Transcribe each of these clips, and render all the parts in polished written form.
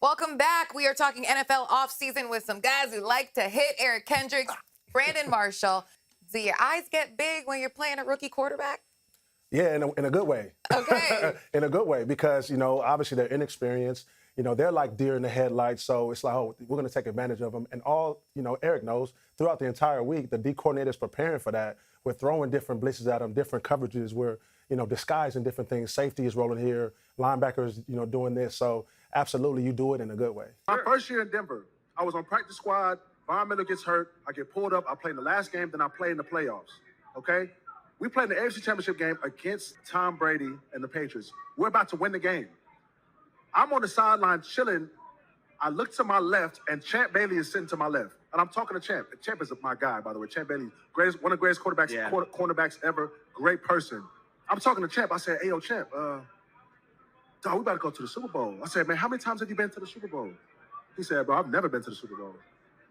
Welcome back. We are talking NFL offseason with some guys who like to hit. Eric Kendricks, Brandon Marshall. Do your eyes get big when you're playing a rookie quarterback? Yeah, in a good way. Okay. In a good way because, obviously they're inexperienced. They're like deer in the headlights. So it's like, oh, we're going to take advantage of them. And all, Eric knows, throughout the entire week, the D coordinator's preparing for that. We're throwing different blitzes at them, different coverages. We're, disguising different things. Safety is rolling here. Linebackers, doing this. So absolutely, you do it in a good way. My first year in Denver, I was on practice squad. Von Miller gets hurt. I get pulled up. I play in the last game. Then I play in the playoffs. Okay? We played in the AFC Championship game against Tom Brady and the Patriots. We're about to win the game. I'm on the sideline chilling. I look to my left, and Champ Bailey is sitting to my left. And I'm talking to Champ. Champ is my guy, by the way. Champ Bailey, one of the greatest cornerbacks ever. Great person. I'm talking to Champ. I said, hey, yo, Champ, dog, we about to go to the Super Bowl. I said, man, how many times have you been to the Super Bowl? He said, bro, I've never been to the Super Bowl.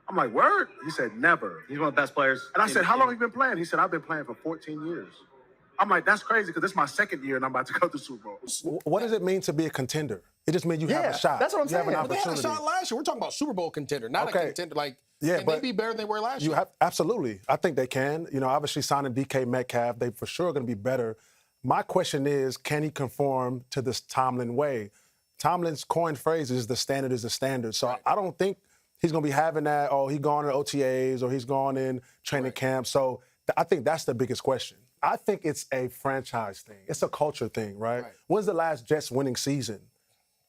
I'm like, word? He said, never. He's one of the best players. And I said, how long have you been playing? He said, I've been playing for 14 years. I'm like, that's crazy because this is my second year and I'm about to go to the Super Bowl. What does it mean to be a contender? It just means you have a shot. That's what I'm saying. You have an But they had a opportunity. shot last year. We're talking about Super Bowl contender, not a contender. Like, can they be better than they were last year? Absolutely. I think they can. Obviously signing DK Metcalf, they for sure are going to be better. My question is, can he conform to this Tomlin way? Tomlin's coined phrase is the standard is the standard. So I don't think he's going to be having that, oh, he's gone in OTAs or he's gone in training camp. So I think that's the biggest question. I think it's a franchise thing. It's a culture thing, right? When's the last Jets winning season?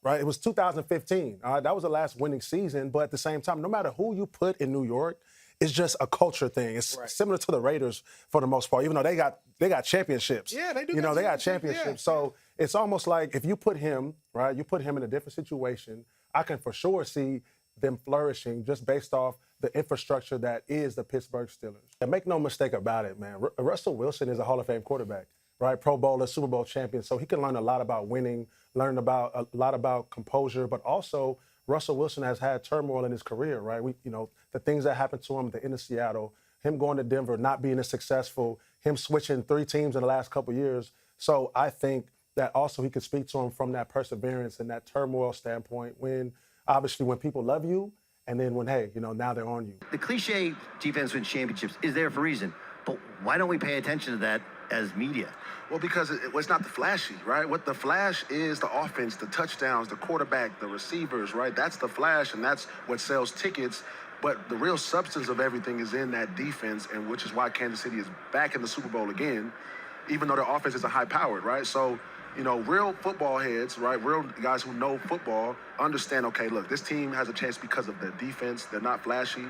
Right? It was 2015. All right? That was the last winning season. But at the same time, no matter who you put in New York, it's just a culture thing. It's similar to the Raiders for the most part, even though they got championships. Yeah, they do. They got championships. Yeah. So it's almost like if you put him, right, you put him in a different situation, I can for sure see them flourishing just based off the infrastructure that is the Pittsburgh Steelers. And make no mistake about it, man. Russell Wilson is a Hall of Fame quarterback, right? Pro Bowler, Super Bowl champion. So he can learn a lot about winning, learn about a lot about composure, but also Russell Wilson has had turmoil in his career, right? The things that happened to him at the end of Seattle, him going to Denver, not being as successful, him switching 3 teams in the last couple of years. So I think that also he could speak to him from that perseverance and that turmoil standpoint when people love you and then when, hey, now they're on you. The cliche defense wins championships is there for a reason, but why don't we pay attention to that as media? Well, because it's not the flashy, right? What the flash is the offense, the touchdowns, the quarterback, the receivers, right? That's the flash, and that's what sells tickets. But the real substance of everything is in that defense, and which is why Kansas City is back in the Super Bowl again, even though their offense isn't high-powered, right? So, real football heads, right, real guys who know football understand, okay, look, this team has a chance because of their defense. They're not flashy,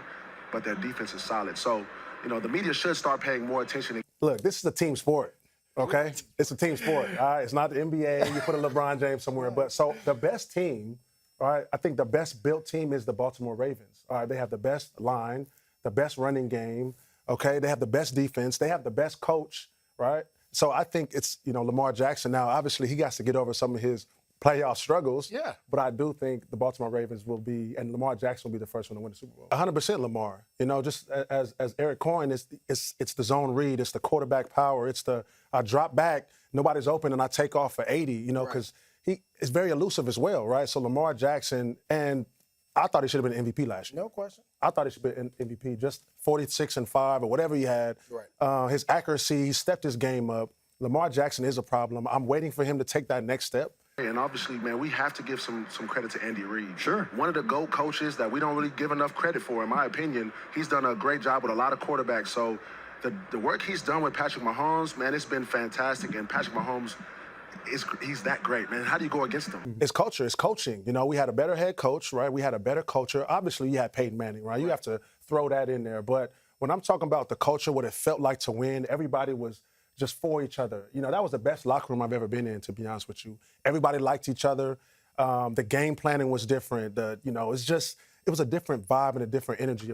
but their defense is solid. So, the media should start paying more attention. Look, this is a team sport, okay? It's a team sport, all right? It's not the NBA. You put a LeBron James somewhere. But so the best team, all right, I think the best built team is the Baltimore Ravens. All right, they have the best line, the best running game, okay? They have the best defense. They have the best coach, right? So I think it's, Lamar Jackson now, obviously he has to get over some of his playoff struggles. Yeah. But I do think the Baltimore Ravens will be, and Lamar Jackson will be the first one to win the Super Bowl. 100% Lamar. Just as Eric coined, it's the zone read, it's the quarterback power, it's I drop back, nobody's open, and I take off for 80, because he is very elusive as well, right? So Lamar Jackson, and I thought he should have been MVP last year. No question. I thought he should have been MVP, just 46-5 or whatever he had. Right. His accuracy, he stepped his game up. Lamar Jackson is a problem. I'm waiting for him to take that next step. And obviously, man, we have to give some credit to Andy Reid. Sure. One of the GOAT coaches that we don't really give enough credit for, in my opinion. He's done a great job with a lot of quarterbacks. So the work he's done with Patrick Mahomes, man, it's been fantastic. And Patrick Mahomes, he's that great, man. How do you go against him? It's culture. It's coaching. We had a better head coach, right? We had a better culture. Obviously, you had Peyton Manning, right? You have to throw that in there. But when I'm talking about the culture, what it felt like to win, everybody was just for each other. That was the best locker room I've ever been in, to be honest with you. Everybody liked each other. The game planning was different. It was a different vibe and a different energy.